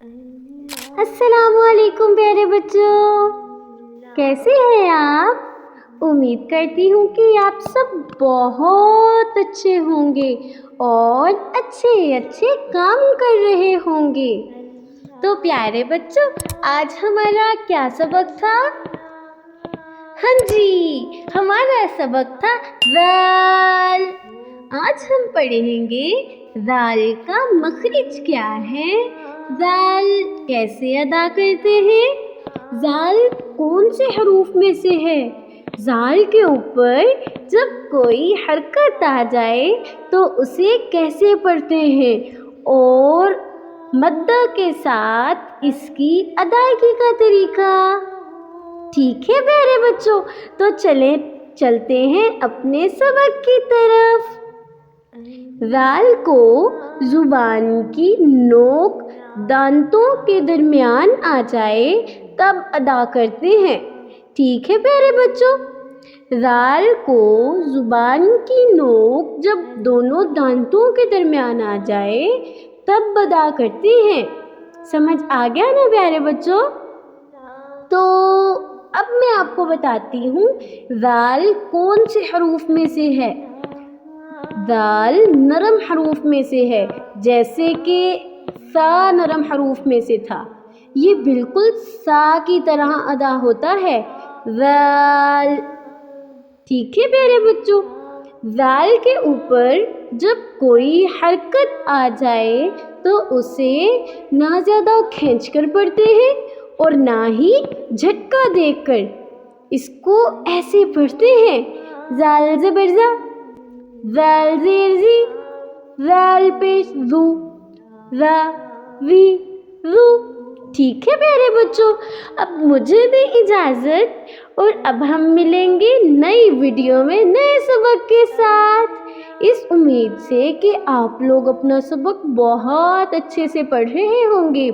السلام علیکم پیارے بچوں، کیسے ہیں آپ؟ امید کرتی ہوں کہ آپ سب بہت اچھے ہوں گے اور اچھے کام کر رہے ہوں گے۔ تو پیارے بچوں، آج ہمارا کیا سبق تھا؟ ہاں جی، ہمارا سبق تھا ذال۔ آج ہم پڑھیں گے ذال کا مخرج کیا ہے، ذال کیسے ادا کرتے ہیں، ذال کون سے حروف میں سے ہے، ذال کے اوپر جب کوئی حرکت آ جائے تو اسے کیسے پڑھتے ہیں اور مدہ کے ساتھ اس کی ادائیگی کا طریقہ۔ ٹھیک ہے پیارے بچوں، تو چلتے ہیں اپنے سبق کی طرف۔ ذال کو زبان کی نوک دانتوں کے درمیان آ جائے تب ادا کرتے ہیں۔ ٹھیک ہے پیارے بچوں، ذال کو زبان کی نوک جب دونوں دانتوں کے درمیان آ جائے تب ادا کرتے ہیں۔ سمجھ آ گیا نا پیارے بچوں؟ تو اب میں آپ کو بتاتی ہوں ذال کون سے حروف میں سے ہے۔ ذال نرم حروف میں سے ہے، جیسے کہ سا نرم حروف میں سے تھا، یہ بالکل سا کی طرح ادا ہوتا ہے، ذال۔ ٹھیک ہے پیارے بچوں، ذال کے اوپر جب کوئی حرکت آ جائے تو اسے نہ زیادہ کھینچ کر پڑھتے ہیں اور نہ ہی جھٹکا دے کر، اس کو ایسے پڑھتے ہیں، ذال زبر زا، ذال زیر زی، ذال پیش ذو، ذا وی ذو۔ ٹھیک ہے پیارے بچوں، اب مجھے دیں اجازت اور اب ہم ملیں گے نئی ویڈیو میں نئے سبق کے ساتھ، اس امید سے کہ آپ لوگ اپنا سبق بہت اچھے سے پڑھ رہے ہوں گے۔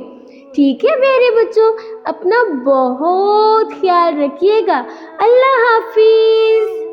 ٹھیک ہے پیارے بچوں، اپنا بہت خیال رکھیے گا۔ اللہ حافظ۔